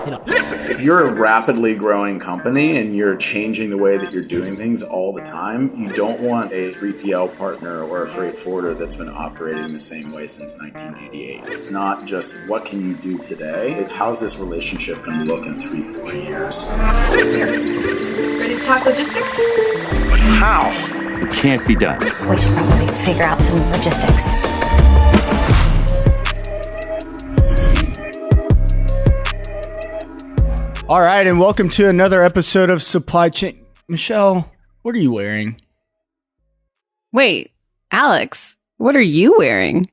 Listen. If you're a rapidly growing company and you're changing the way that you're doing things all the time, you don't want a 3PL partner or a freight forwarder that's been operating the same way since 1988. It's not just what can you do today, it's how's this relationship going to look in 3-4 years. Listen. Ready to talk logistics? But how? It can't be done. We should probably figure out some logistics. All right, and welcome to another episode of Supply Chain. Michelle, what are you wearing? Wait, Alex, what are you wearing?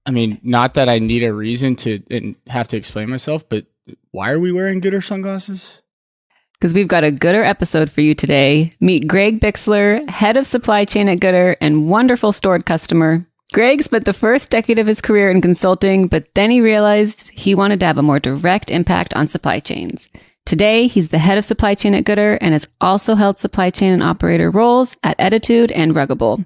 I mean, not that I need a reason to have to explain myself, but why are we wearing goodr sunglasses? Because we've got a goodr episode for you today. Meet Greg Bicksler, head of supply chain at goodr and wonderful stored customer. Greg spent the first decade of his career in consulting, but then he realized he wanted to have a more direct impact on supply chains. Today, he's the head of supply chain at goodr and has also held supply chain and operator roles at Ettitude and Ruggable.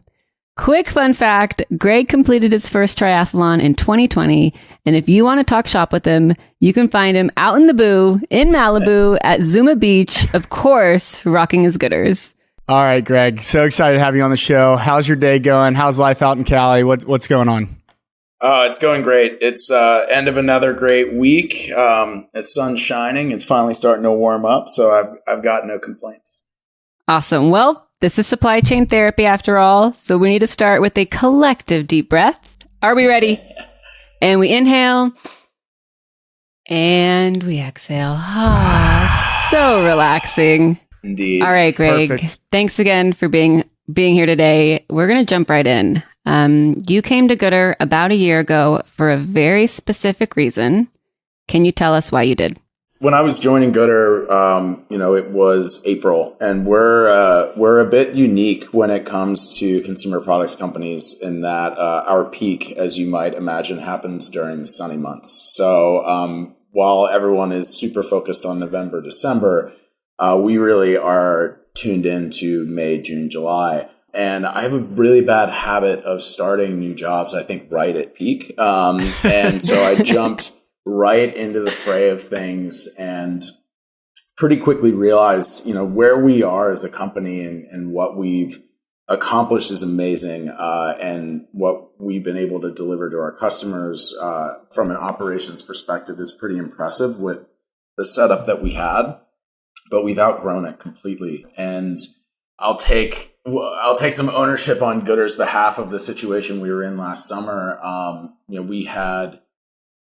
Quick fun fact, Greg completed his first triathlon in 2020, and if you want to talk shop with him, you can find him out in the boo, in Malibu, at Zuma Beach, of course, rocking his goodrs. All right, Greg, so excited to have you on the show. How's your day going? How's life out in Cali? What's going on? It's going great. It's end of another great week. The sun's shining. It's finally starting to warm up, so I've got no complaints. Awesome. Well, this is supply chain therapy after all, so we need to start with a collective deep breath. Are we ready? And we inhale, and we exhale. Ah, so relaxing. Indeed. All right, Greg. Perfect. Thanks again for being here today. We're going to jump right in. You came to goodr about a year ago for a very specific reason. Can you tell us why you did? When I was joining goodr, it was April, and we're a bit unique when it comes to consumer products companies in that our peak, as you might imagine, happens during the sunny months. So while everyone is super focused on November, December, we really are tuned into May, June, July. And I have a really bad habit of starting new jobs, I think, right at peak. And so I jumped right into the fray of things and pretty quickly realized, where we are as a company and what we've accomplished is amazing. And what we've been able to deliver to our customers from an operations perspective is pretty impressive with the setup that we had. But we've outgrown it completely. And I'll take some ownership on goodr's behalf of the situation we were in last summer. We had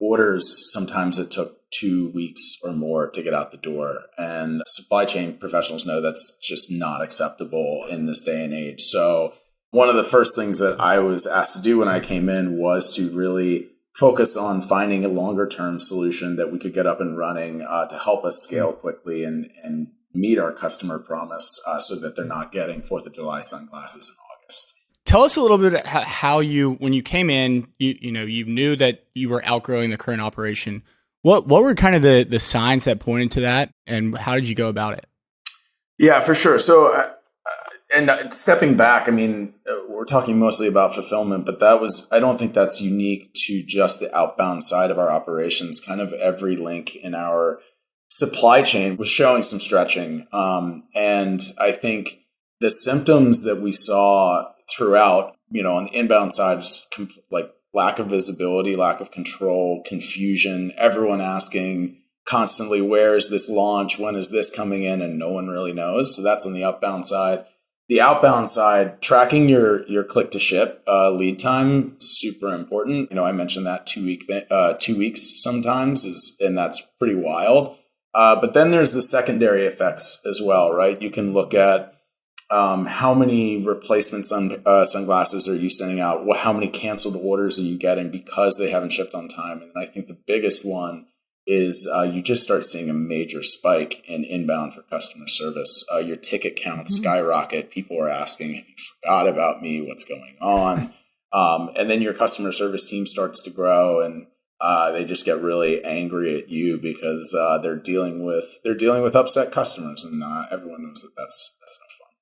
orders sometimes that took 2 weeks or more to get out the door. And supply chain professionals know that's just not acceptable in this day and age. So one of the first things that I was asked to do when I came in was to really focus on finding a longer-term solution that we could get up and running to help us scale quickly and meet our customer promise so that they're not getting 4th of July sunglasses in August. Tell us a little bit how you, when you came in, you knew that you were outgrowing the current operation. What were kind of the signs that pointed to that, and how did you go about it? Yeah, for sure. So, and stepping back, we're talking mostly about fulfillment, but I don't think that's unique to just the outbound side of our operations. Kind of every link in our supply chain was showing some stretching. And I think the symptoms that we saw throughout, on the inbound side, like lack of visibility, lack of control, confusion, everyone asking constantly, where is this launch? When is this coming in? And no one really knows. So that's on the outbound side. The outbound side, tracking your click to ship lead time, super important. I mentioned that 2 weeks sometimes and that's pretty wild. But then there's the secondary effects as well, right? You can look at how many replacement sunglasses are you sending out? How many canceled orders are you getting because they haven't shipped on time? And I think the biggest one is you just start seeing a major spike in inbound for customer service. Your ticket counts skyrocket. People are asking, have you forgot about me? What's going on? And then your customer service team starts to grow, and they just get really angry at you because they're dealing with upset customers, and everyone knows that that's no fun.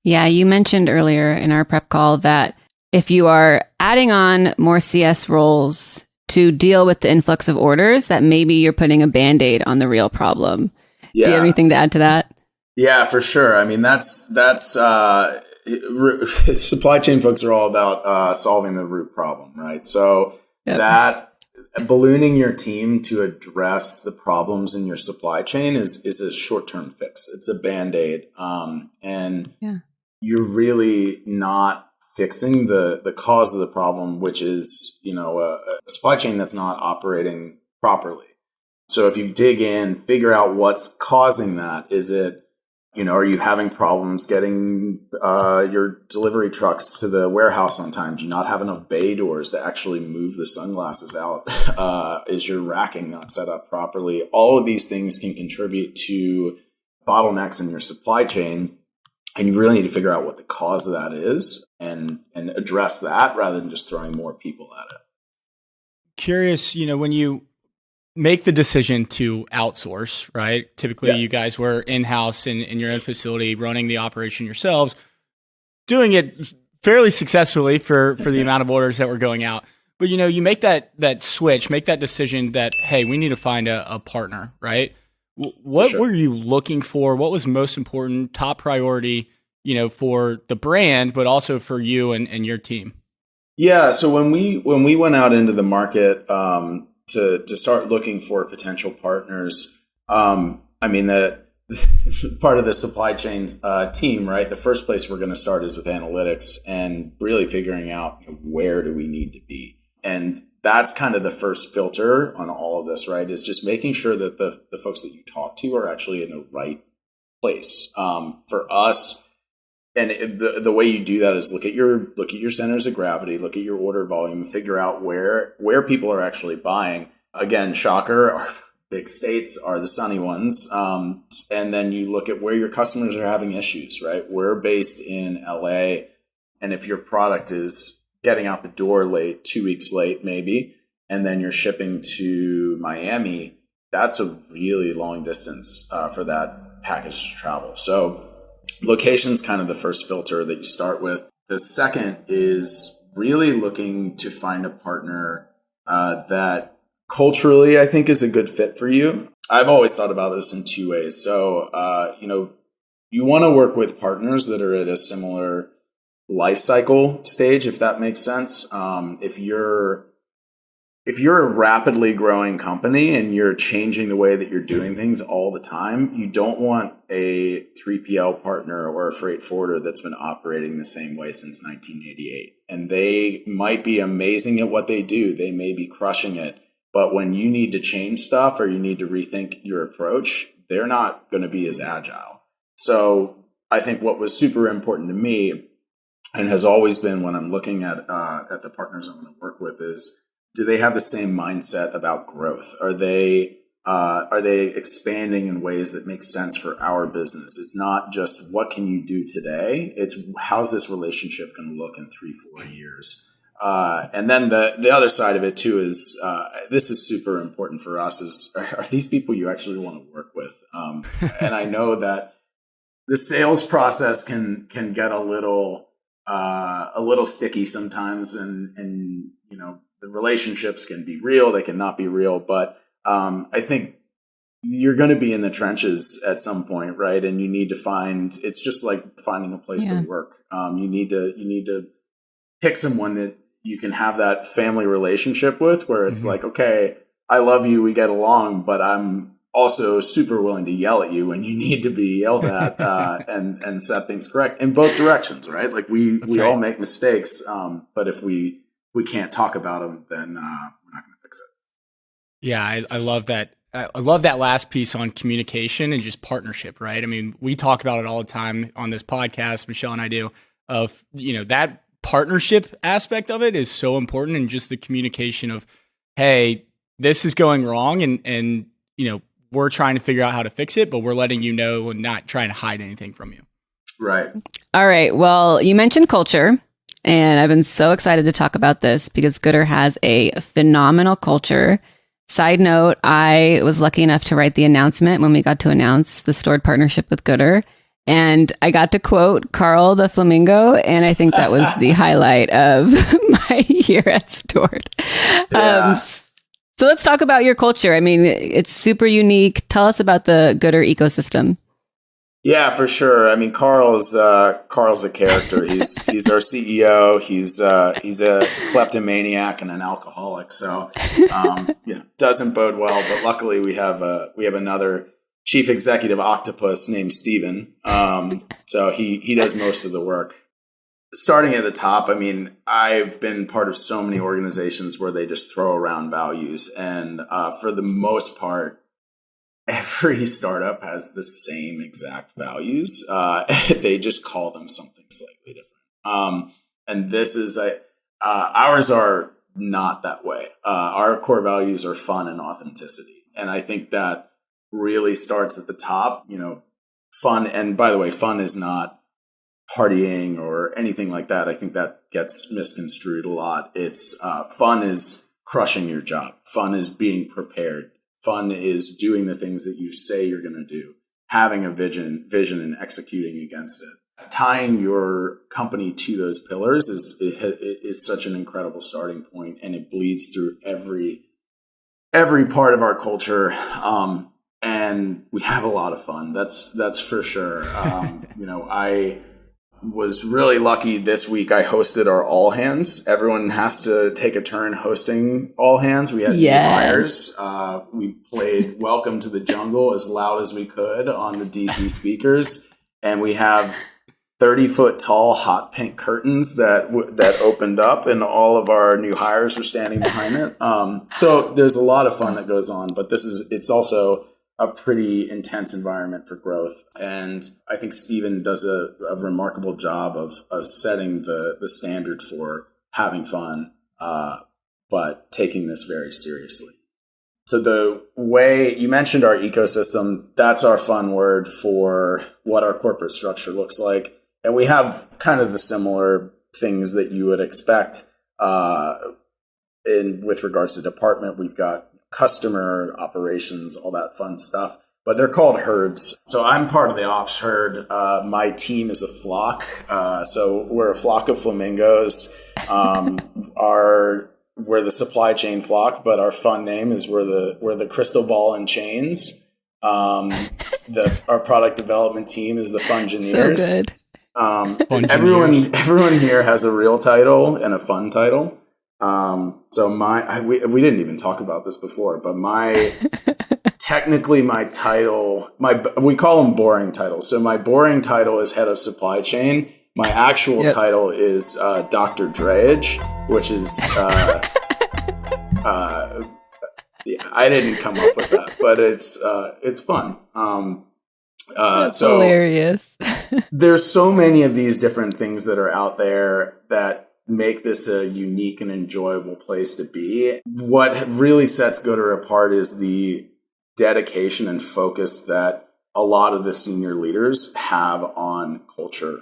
Yeah, you mentioned earlier in our prep call that if you are adding on more CS roles to deal with the influx of orders that maybe you're putting a Band-Aid on the real problem. Yeah. Do you have anything to add to that? Yeah, for sure. I mean, supply chain folks are all about solving the root problem, right? So that ballooning your team to address the problems in your supply chain is a short-term fix. It's a Band-Aid. And you're really not fixing the cause of the problem, which is, a supply chain that's not operating properly. So if you dig in, figure out what's causing that. Is it, are you having problems getting your delivery trucks to the warehouse on time? Do you not have enough bay doors to actually move the sunglasses out? Is your racking not set up properly? All of these things can contribute to bottlenecks in your supply chain. And you really need to figure out what the cause of that is and address that rather than just throwing more people at it. Curious, when you make the decision to outsource, right? Typically, you guys were in-house in your own facility, running the operation yourselves, doing it fairly successfully for the amount of orders that were going out. But, you make that switch, make that decision that, hey, we need to find a partner, right? What were you looking for? What was most important, top priority, for the brand, but also for you and your team? Yeah. So when we went out into the market to start looking for potential partners, that part of the supply chain team, right? The first place we're going to start is with analytics and really figuring out where do we need to be. And that's kind of the first filter on all of this, right? Is just making sure that the folks that you talk to are actually in the right place. For us, and the way you do that is look at your centers of gravity, look at your order volume, figure out where people are actually buying. Again, shocker, our big states are the sunny ones. And then you look at where your customers are having issues, right? We're based in LA. And if your product is getting out the door late, 2 weeks late, maybe, and then you're shipping to Miami, that's a really long distance for that package to travel. So location's kind of the first filter that you start with. The second is really looking to find a partner that culturally I think is a good fit for you. I've always thought about this in two ways. So, you want to work with partners that are at a similar life cycle stage, if that makes sense. If you're a rapidly growing company and you're changing the way that you're doing things all the time, you don't want a 3PL partner or a freight forwarder that's been operating the same way since 1988. And they might be amazing at what they do. They may be crushing it. But when you need to change stuff or you need to rethink your approach, they're not going to be as agile. So I think what was super important to me and has always been when I'm looking at the partners I'm going to work with is, do they have the same mindset about growth? Are they expanding in ways that make sense for our business? It's not just what can you do today. It's how's this relationship going to look in 3-4 years? And then the other side of it too is this is super important for us. Is are these people you actually want to work with? And I know that the sales process can get a little sticky sometimes, and the relationships can be real, they can not be real, but I think you're going to be in the trenches at some point, right? And you need to it's just like finding a place to work. You need to pick someone that you can have that family relationship with, where it's like, okay, I love you, we get along, but I'm also super willing to yell at you when you need to be yelled at and set things correct in both directions, right? Like we all make mistakes, but if we can't talk about them, then we're not going to fix it. Yeah, I love that. I love that last piece on communication and just partnership, right? I mean, we talk about it all the time on this podcast, Michelle and I do, of, that partnership aspect of it is so important, and just the communication of, hey, this is going wrong and we're trying to figure out how to fix it, but we're letting you know and not trying to hide anything from you. Right. All right. Well, you mentioned culture, and I've been so excited to talk about this because goodr has a phenomenal culture. Side note, I was lucky enough to write the announcement when we got to announce the stored partnership with goodr. And I got to quote Carl the flamingo, and I think that was the highlight of my year at Stored. Yeah. So let's talk about your culture. I mean, it's super unique. Tell us about the goodr ecosystem. Yeah, for sure. I mean, Carl's a character. He's our CEO. He's a kleptomaniac and an alcoholic. So, doesn't bode well. But luckily, we have another chief executive octopus named Steven. So he does most of the work. Starting at the top, I mean, I've been part of so many organizations where they just throw around values, and for the most part, every startup has the same exact values. They just call them something slightly different. And this is ours are not that way. Our core values are fun and authenticity, and I think that really starts at the top. Fun. And by the way, fun is not partying or anything like that. I think that gets misconstrued a lot. It's fun is crushing your job. Fun is being prepared. Fun is doing the things that you say you're going to do, having a vision and executing against it. Tying your company to those pillars is such an incredible starting point, and it bleeds through every part of our culture. And we have a lot of fun. That's for sure. I was really lucky this week. I hosted our all hands. Everyone has to take a turn hosting all hands. We had new hires. We played Welcome to the Jungle as loud as we could on the DC speakers. And we have 30-foot tall hot pink curtains that opened up, and all of our new hires were standing behind it. So there's a lot of fun that goes on, but it's also a pretty intense environment for growth. And I think Steven does a remarkable job of setting the standard for having fun, but taking this very seriously. So the way you mentioned our ecosystem, that's our fun word for what our corporate structure looks like. And we have kind of the similar things that you would expect with regards to department. We've got customer operations, all that fun stuff, but they're called herds. So I'm part of the ops herd. My team is a flock. So we're a flock of flamingos. We're the supply chain flock, but our fun name is we're the crystal ball and chains. Our product development team is the Fungineers. So good. Everyone here has a real title and a fun title. So we didn't even talk about this before, but technically my title, we call them boring titles. So my boring title is head of supply chain. My actual title is Dr. Dreage, which is I didn't come up with that, but it's fun. That's hilarious. There's so many of these different things that are out there that make this a unique and enjoyable place to be. What really sets goodr apart is the dedication and focus that a lot of the senior leaders have on culture.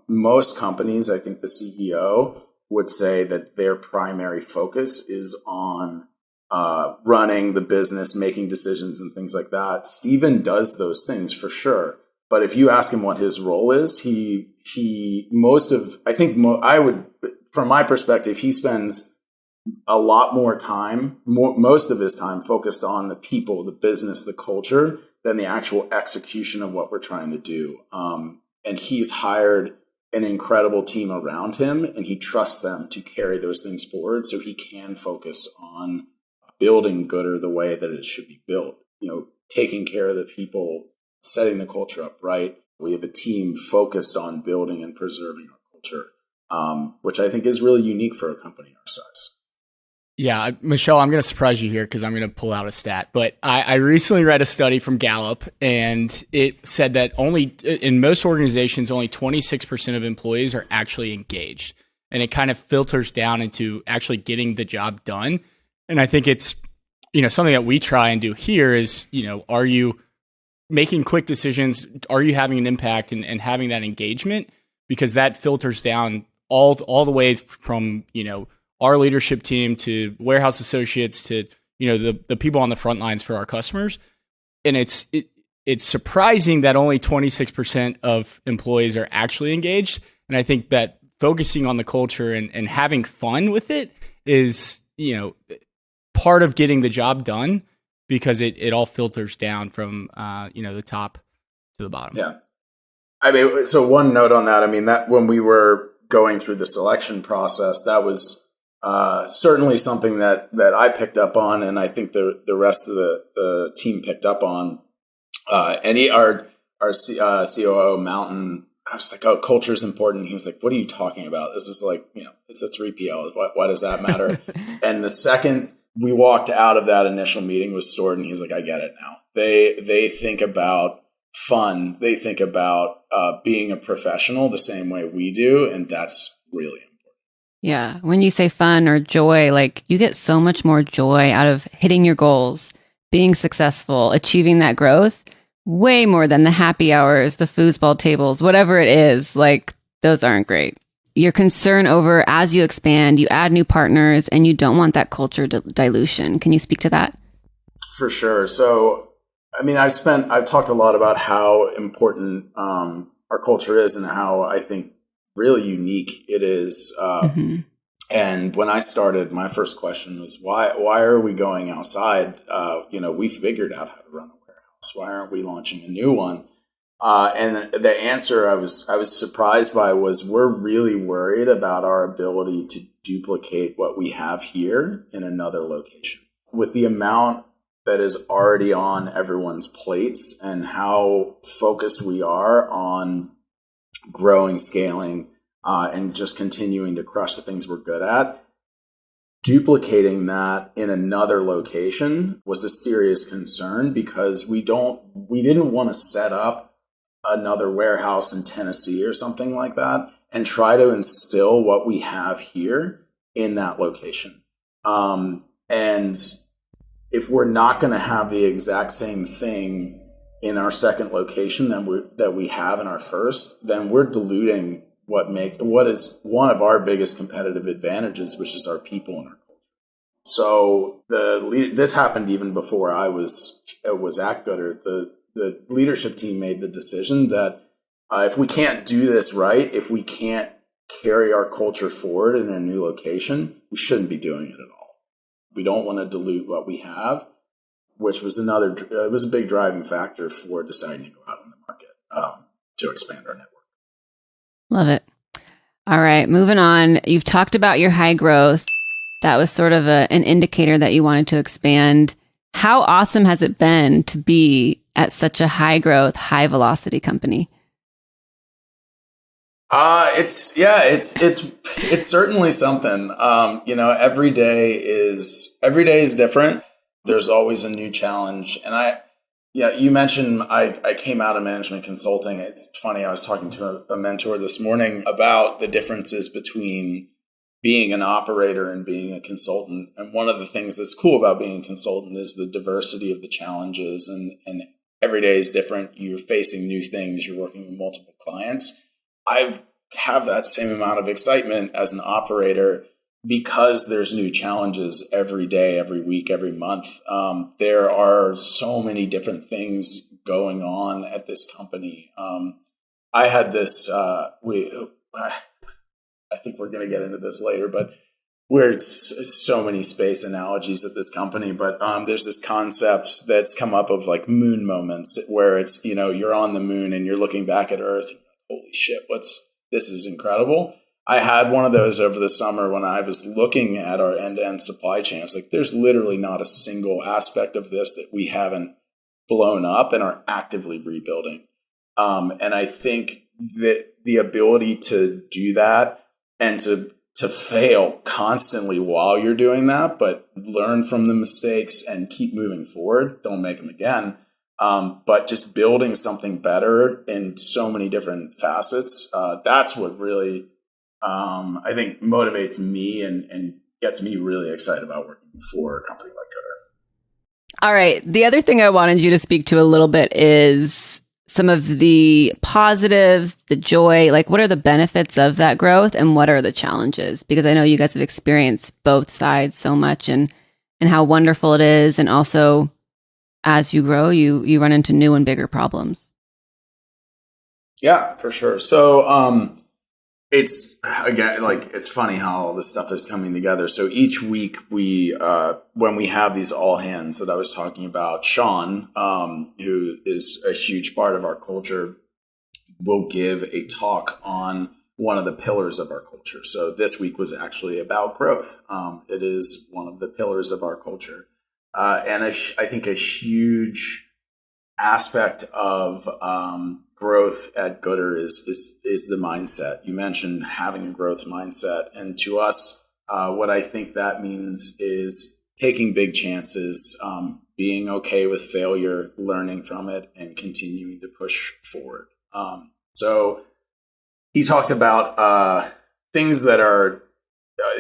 Most companies, I think the CEO would say that their primary focus is on running the business, making decisions and things like that. Steven does those things for sure. But if you ask him what his role is, from my perspective, he spends a lot more time, most of his time focused on the people, the business, the culture, than the actual execution of what we're trying to do. And he's hired an incredible team around him, and he trusts them to carry those things forward so he can focus on building goodr the way that it should be built. Taking care of the people, setting the culture up right. We have a team focused on building and preserving our culture, which I think is really unique for a company our size. Yeah, Michelle, I'm going to surprise you here because I'm going to pull out a stat. But I recently read a study from Gallup, and it said that in most organizations, only 26% of employees are actually engaged. And it kind of filters down into actually getting the job done. And I think it's, something that we try and do here is, are you making quick decisions? Are you having an impact and having that engagement? Because that filters down all the way from, our leadership team to warehouse associates to, the people on the front lines for our customers. And it's it's surprising that only 26% of employees are actually engaged. And I think that focusing on the culture and having fun with it is, part of getting the job done, because it all filters down from, the top to the bottom. Yeah. I mean, so one note on that, that when we were going through the selection process, that was certainly something that I picked up on, and I think the rest of the team picked up on. Our COO, Mountain, I was like, oh, culture is important. He was like, what are you talking about? This is like, it's a 3PL. Why does that matter? And the second we walked out of that initial meeting with Stewart, and he's like, I get it now. They think about fun. They think about being a professional the same way we do, and that's really important. Yeah. When you say fun or joy, like you get so much more joy out of hitting your goals, being successful, achieving that growth, way more than the happy hours, the foosball tables, whatever it is. Like those aren't great. Your concern over as you expand, you add new partners, and you don't want that culture dilution. Can you speak to that? For sure. So, I've talked a lot about how important our culture is and how I think really unique it is. And when I started, my first question was, why are we going outside? We figured out how to run a warehouse. Why aren't we launching a new one? And the answer I was surprised by was, we're really worried about our ability to duplicate what we have here in another location. With the amount that is already on everyone's plates and how focused we are on growing, scaling, and just continuing to crush the things we're good at, duplicating that in another location was a serious concern, because we didn't want to set up another warehouse in Tennessee or something like that and try to instill what we have here in that location. And if we're not going to have the exact same thing in our second location that we have in our first, then we're diluting what is one of our biggest competitive advantages, which is our people and our culture. So this happened even before I was at goodr. The leadership team made the decision that if we can't do this right, if we can't carry our culture forward in a new location, we shouldn't be doing it at all. We don't want to dilute what we have, which was it was a big driving factor for deciding to go out on the market to expand our network. Love it. All right, moving on. You've talked about your high growth. That was sort of an indicator that you wanted to expand. How awesome has it been to be at such a high growth, high velocity company? It's certainly something. Every day is different. There's always a new challenge. And you mentioned I came out of management consulting. It's funny. I was talking to a mentor this morning about the differences between being an operator and being a consultant. And one of the things that's cool about being a consultant is the diversity of the challenges, and every day is different. You're facing new things. You're working with multiple clients. I have that same amount of excitement as an operator because there's new challenges every day, every week, every month. There are so many different things going on at this company. I had this, I think we're going to get into this later, but it's so many space analogies at this company, but there's this concept that's come up of like moon moments where it's, you're on the moon and you're looking back at Earth. And, holy shit, this is incredible. I had one of those over the summer when I was looking at our end-to-end supply chain. It's like, there's literally not a single aspect of this that we haven't blown up and are actively rebuilding. And I think that the ability to do that and to fail constantly while you're doing that, but learn from the mistakes and keep moving forward. Don't make them again. But just building something better in so many different facets. That's what really, I think motivates me and gets me really excited about working for a company like goodr. All right. The other thing I wanted you to speak to a little bit is some of the positives, the joy, like what are the benefits of that growth and what are the challenges? Because I know you guys have experienced both sides so much and how wonderful it is. And also as you grow, you run into new and bigger problems. Yeah, for sure. So, it's again, like, it's funny how all this stuff is coming together. So each week we, when we have these all hands that I was talking about, Sean, who is a huge part of our culture, will give a talk on one of the pillars of our culture. So this week was actually about growth. It is one of the pillars of our culture. And I think a huge aspect of growth at goodr is the mindset. You mentioned having a growth mindset, and to us, what I think that means is taking big chances, being okay with failure, learning from it, and continuing to push forward. So he talked about things that are,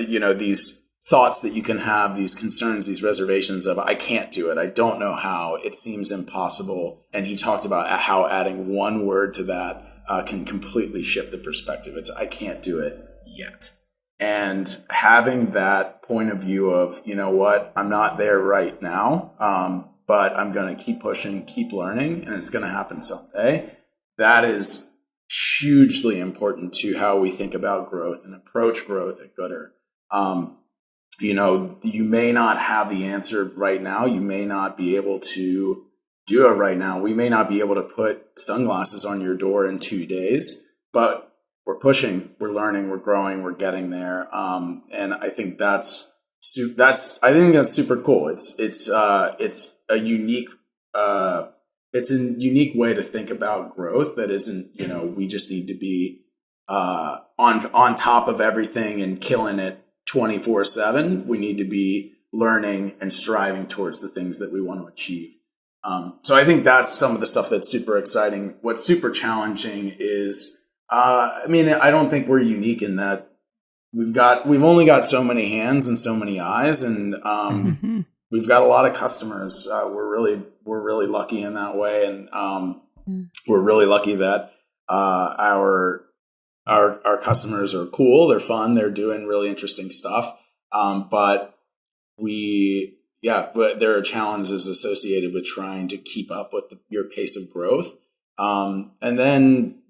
these thoughts that you can have, these concerns, these reservations of, I can't do it. I don't know how. It seems impossible. And he talked about how adding one word to that can completely shift the perspective. It's, I can't do it yet. And having that point of view of, you know what, I'm not there right now, but I'm going to keep pushing, keep learning, and it's going to happen someday. That is hugely important to how we think about growth and approach growth at goodr. You may not have the answer right now. You may not be able to do it right now. We may not be able to put sunglasses on your door in 2 days, but we're pushing, we're learning, we're growing, we're getting there. And I think that's super cool. It's a unique way to think about growth that isn't, we just need to be on top of everything and killing it 24/7. We need to be learning and striving towards the things that we want to achieve. So I think that's some of the stuff that's super exciting. What's super challenging is, I don't think we're unique in that we've only got so many hands and so many eyes, and we've got a lot of customers. We're really lucky in that way, and we're really lucky that our customers are cool, they're fun, they're doing really interesting stuff. But there are challenges associated with trying to keep up with your pace of growth. And then,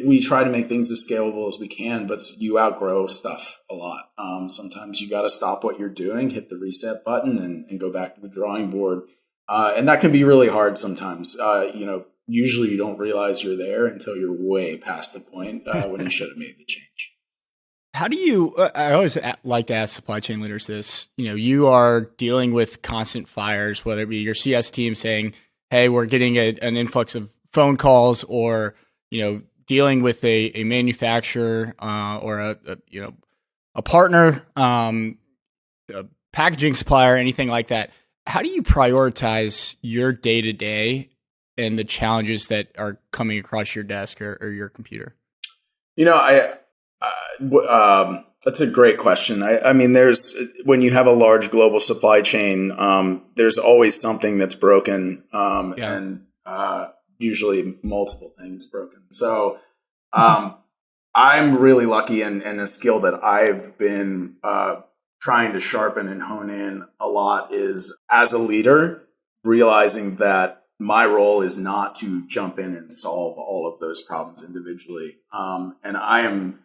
we try to make things as scalable as we can, but you outgrow stuff a lot. Sometimes you got to stop what you're doing, hit the reset button, and go back to the drawing board. And that can be really hard sometimes. Usually you don't realize you're there until you're way past the point when you should have made the change. How do you, I always like to ask supply chain leaders this, you are dealing with constant fires, whether it be your CS team saying, hey, we're getting an influx of phone calls, or, dealing with a manufacturer or a partner, a packaging supplier, anything like that. How do you prioritize your day-to-day and the challenges that are coming across your desk or your computer? That's a great question. There's, when you have a large global supply chain, there's always something that's broken, and usually multiple things broken. So I'm really lucky, and a skill that I've been trying to sharpen and hone in a lot is, as a leader, realizing that my role is not to jump in and solve all of those problems individually. And I am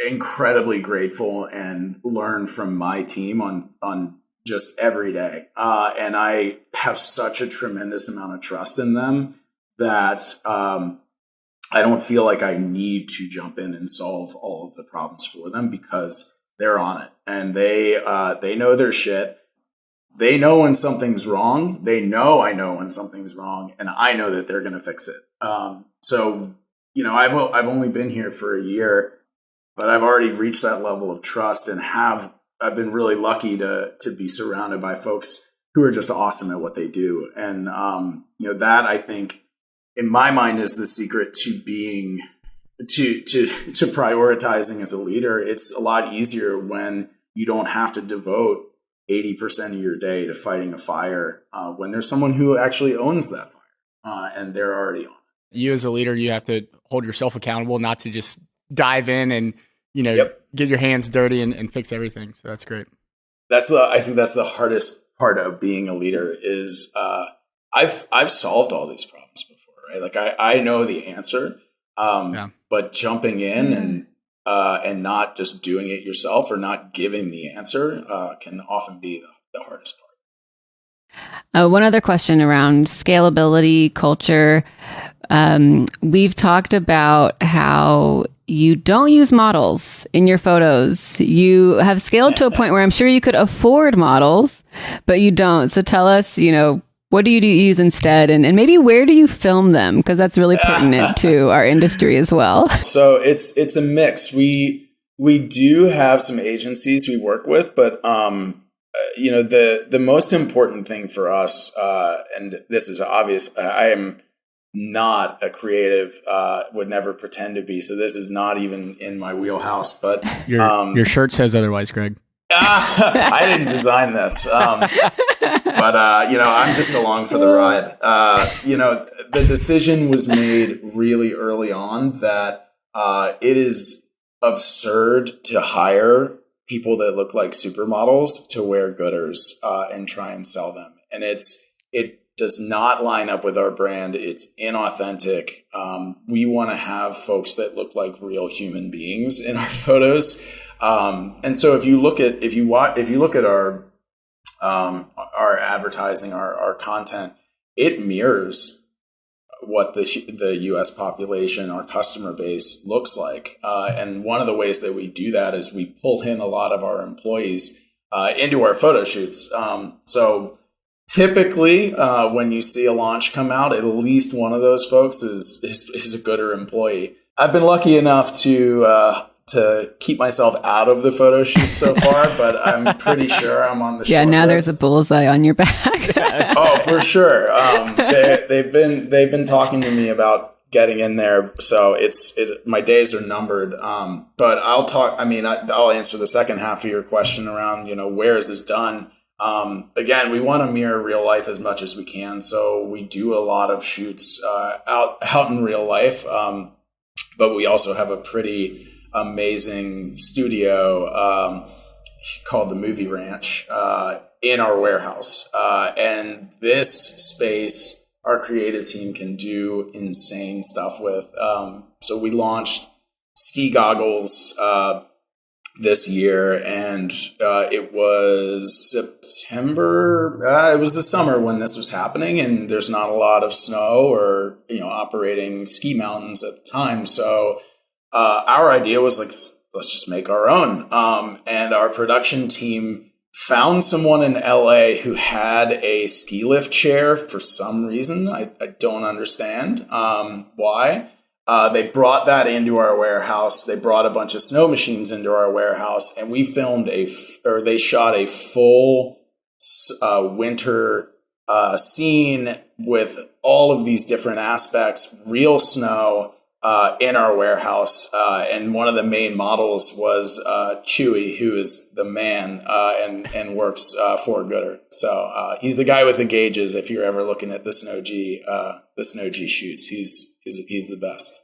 incredibly grateful and learn from my team on just every day. And I have such a tremendous amount of trust in them that I don't feel like I need to jump in and solve all of the problems for them, because they're on it, and they know their shit. They know when something's wrong. They know I know when something's wrong, and I know that they're going to fix it. So I've only been here for a year, but I've already reached that level of trust, and I've been really lucky to be surrounded by folks who are just awesome at what they do. And that, I think, in my mind, is the secret to being to prioritizing as a leader. It's a lot easier when you don't have to devote 80% of your day to fighting a fire, when there's someone who actually owns that fire, and they're already on it. You as a leader, you have to hold yourself accountable, not to just dive in and, get your hands dirty and fix everything. So that's great. I think that's the hardest part of being a leader is I've solved all these problems before, right? Like I know the answer, but jumping in and not just doing it yourself or not giving the answer can often be the hardest part. One other question around scalability, culture. We've talked about how you don't use models in your photos. You have scaled to a point where I'm sure you could afford models, but you don't. So tell us, what do you use instead? And maybe where do you film them? Because that's really pertinent to our industry as well. So it's a mix. We do have some agencies we work with, but the most important thing for us, and this is obvious, I am not a creative, would never pretend to be. So this is not even in my wheelhouse, but your shirt says otherwise, Greg. I didn't design this. But I'm just along for the ride. The decision was made really early on that it is absurd to hire people that look like supermodels to wear goodrs and try and sell them. And it does not line up with our brand. It's inauthentic. We want to have folks that look like real human beings in our photos. And so if you look at our advertising, our content, it mirrors what the U.S. population, our customer base looks like. And one of the ways that we do that is we pull in a lot of our employees into our photo shoots. So typically, when you see a launch come out, at least one of those folks is a goodr employee. I've been lucky enough to keep myself out of the photo shoot so far, but I'm pretty sure I'm on the short now list. There's a bullseye on your back. Oh, for sure. They've been talking to me about getting in there, so it's my days are numbered. But I'll answer the second half of your question around where is this done. Again, we want to mirror real life as much as we can, so we do a lot of shoots out in real life. But we also have a pretty amazing studio called the Movie Ranch in our warehouse. And this space, our creative team can do insane stuff with. So we launched ski goggles this year, and it was September. It was the summer when this was happening, and there's not a lot of snow or operating ski mountains at the time. So our idea was let's just make our own. And our production team found someone in LA who had a ski lift chair for some reason. I don't understand why. They brought that into our warehouse. They brought a bunch of snow machines into our warehouse, and we filmed they shot a full winter scene with all of these different aspects, real snow, in our warehouse. And one of the main models was Chewy, who is the man and works for goodr. So he's the guy with the gauges. If you're ever looking at the Snow G shoots, he's the best.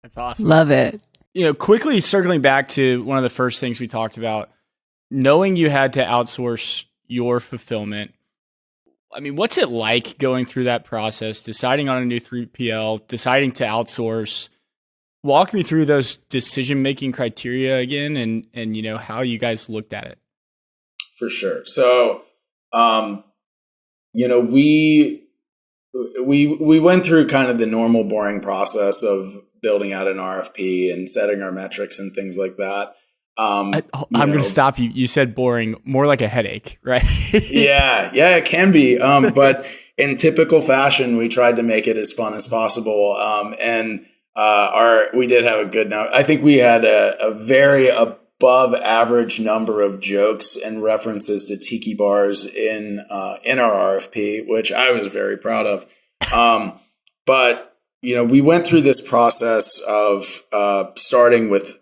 That's awesome. Love it. Quickly circling back to one of the first things we talked about, knowing you had to outsource your fulfillment. I mean, what's it like going through that process, deciding on a new 3PL, deciding to outsource? Walk me through those decision-making criteria again and how you guys looked at it. For sure. So, we went through kind of the normal boring process of building out an RFP and setting our metrics and things like that. I'm going to stop you. You said boring, more like a headache, right? Yeah, it can be. But in typical fashion, we tried to make it as fun as possible. And we did have a good note. I think we had a very above average number of jokes and references to tiki bars in our RFP, which I was very proud of. But we went through this process of starting with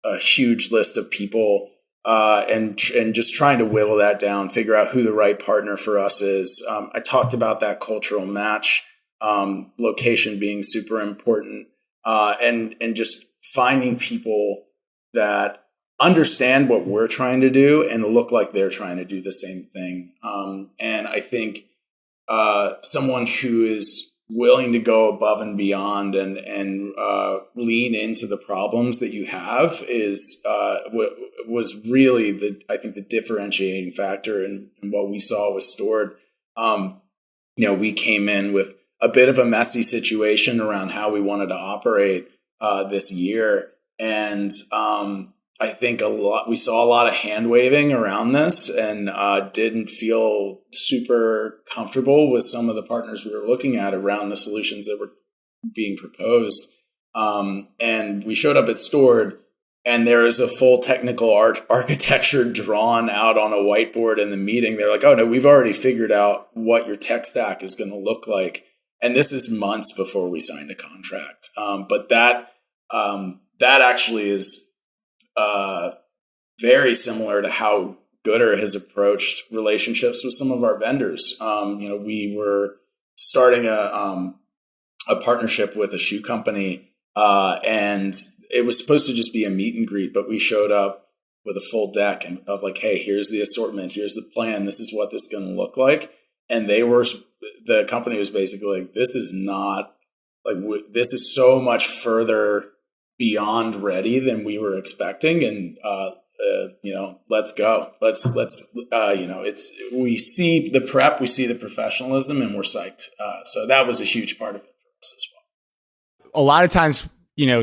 a huge list of people and just trying to whittle that down, figure out who the right partner for us is. I talked about that cultural match, location being super important, and just finding people that understand what we're trying to do and look like they're trying to do the same thing. And I think someone who is willing to go above and beyond and lean into the problems that you have was really the differentiating factor in what we saw with Stored. We came in with a bit of a messy situation around how we wanted to operate this year, and I think we saw a lot of hand waving around this, and didn't feel super comfortable with some of the partners we were looking at around the solutions that were being proposed. And we showed up at Stored, and there is a full technical architecture drawn out on a whiteboard in the meeting. They're like, "Oh no, we've already figured out what your tech stack is going to look like," and this is months before we signed a contract. But that actually is very similar to how goodr has approached relationships with some of our vendors. We were starting a partnership with a shoe company, and it was supposed to just be a meet and greet, but we showed up with a full deck of like, "Hey, here's the assortment, here's the plan, this is what this is going to look like." And the company was basically like, "This is not like this is so much further beyond ready than we were expecting, and let's go. We see the prep, we see the professionalism, and we're psyched." So that was a huge part of it for us as well. A lot of times,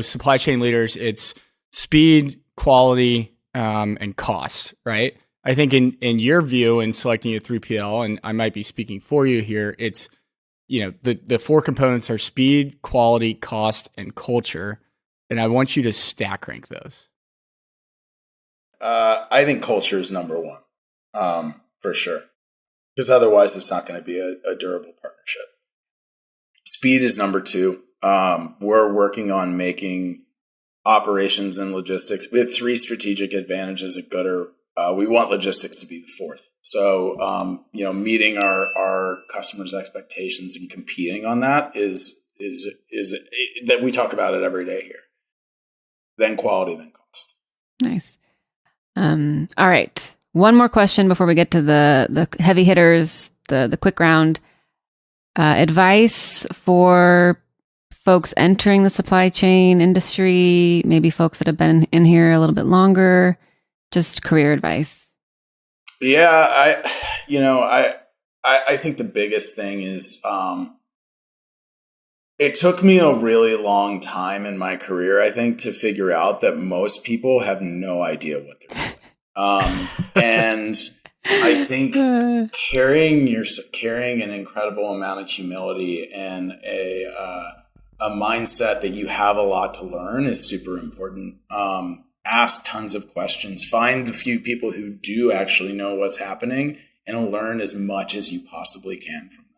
supply chain leaders, it's speed, quality, and cost, right? I think in your view in selecting a 3PL, and I might be speaking for you here, it's, the four components are speed, quality, cost, and culture. And I want you to stack rank those. I think culture is number one, for sure. Because otherwise it's not going to be a durable partnership. Speed is number two. We're working on making operations and logistics. We have three strategic advantages at goodr. We want logistics to be the fourth. So, meeting our customers' expectations and competing on that is that we talk about it every day here. Then quality, then cost. Nice. All right. One more question before we get to the heavy hitters, the quick round. Advice for folks entering the supply chain industry, maybe folks that have been in here a little bit longer, just career advice. Yeah, I think the biggest thing is it took me a really long time in my career, I think, to figure out that most people have no idea what they're doing. And I think carrying an incredible amount of humility and a mindset that you have a lot to learn is super important. Ask tons of questions. Find the few people who do actually know what's happening and learn as much as you possibly can from them.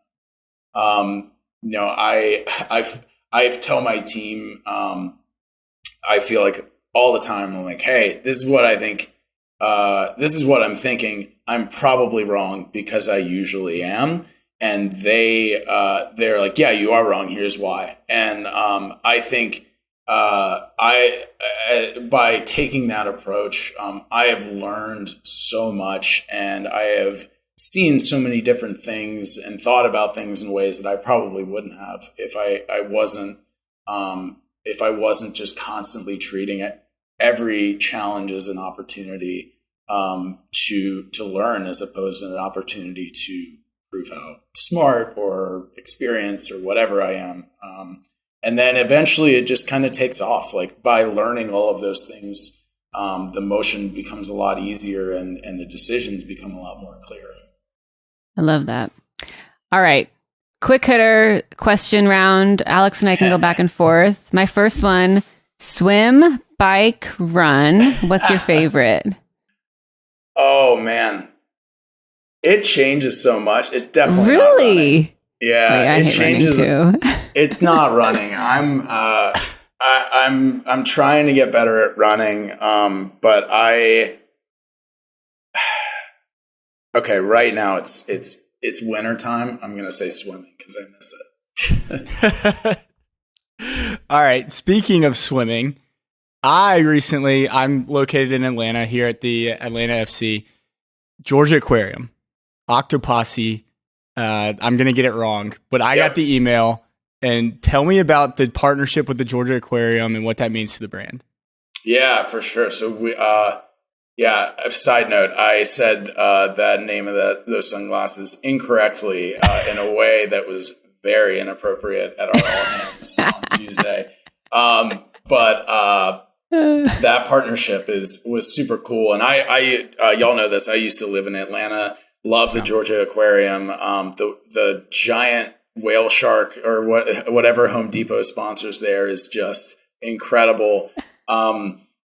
I've tell my team, I feel like all the time, I'm like, "Hey, this is what I think. This is what I'm thinking. I'm probably wrong because I usually am." And they're like, "Yeah, you are wrong. Here's why." And I think by taking that approach, I have learned so much, and I have seen so many different things and thought about things in ways that I probably wouldn't have if I wasn't just constantly treating every challenge as an opportunity to learn, as opposed to an opportunity to prove how smart or experienced or whatever I am. And then eventually it just kind of takes off. Like, by learning all of those things, the motion becomes a lot easier and the decisions become a lot more clear. I love that. All right. Quick hitter question round. Alex and I can go back and forth. My first one, swim, bike, run. What's your favorite? Oh, man. It changes so much. It's definitely not really running. Yeah, wait, it changes. Too. It's not running. I'm trying to get better at running. But right now it's winter time. I'm gonna say swimming because I miss it. All right. Speaking of swimming, I'm located in Atlanta here at the Atlanta FC, Georgia Aquarium, Octoposse. I'm going to get it wrong, but I got the email. And tell me about the partnership with the Georgia Aquarium and what that means to the brand. Yeah, for sure. So we, a side note, I said that name of those sunglasses incorrectly in a way that was very inappropriate at our all hands on Tuesday. But that partnership was super cool. And I y'all know this. I used to live in Atlanta. Love the Georgia Aquarium. The giant whale shark or whatever Home Depot sponsors there is just incredible.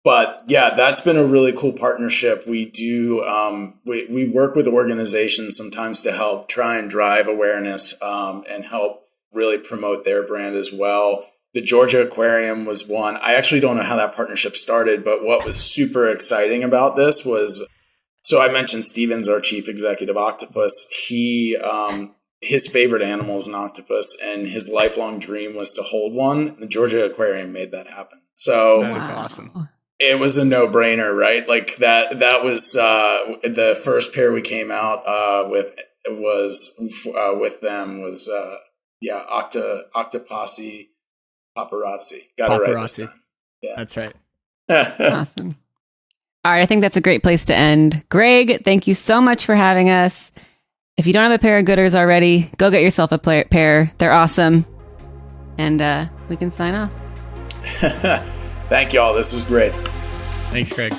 But yeah, that's been a really cool partnership. We do, we work with organizations sometimes to help try and drive awareness, and help really promote their brand as well. The Georgia Aquarium was one. I actually don't know how that partnership started, but what was super exciting about this was, so I mentioned Steven's our chief executive octopus. His favorite animal is an octopus, and his lifelong dream was to hold one. The Georgia Aquarium made that happen. So that is awesome. It was a no-brainer, right? Like that was the first pair we came out with them was Octoposse Paparazzi. Got it right this time. Yeah, that's right. Awesome. All right, I think that's a great place to end. Greg, thank you so much for having us. If you don't have a pair of goodrs already, go get yourself a pair. They're awesome. And we can sign off. Thank y'all. This was great. Thanks, Greg.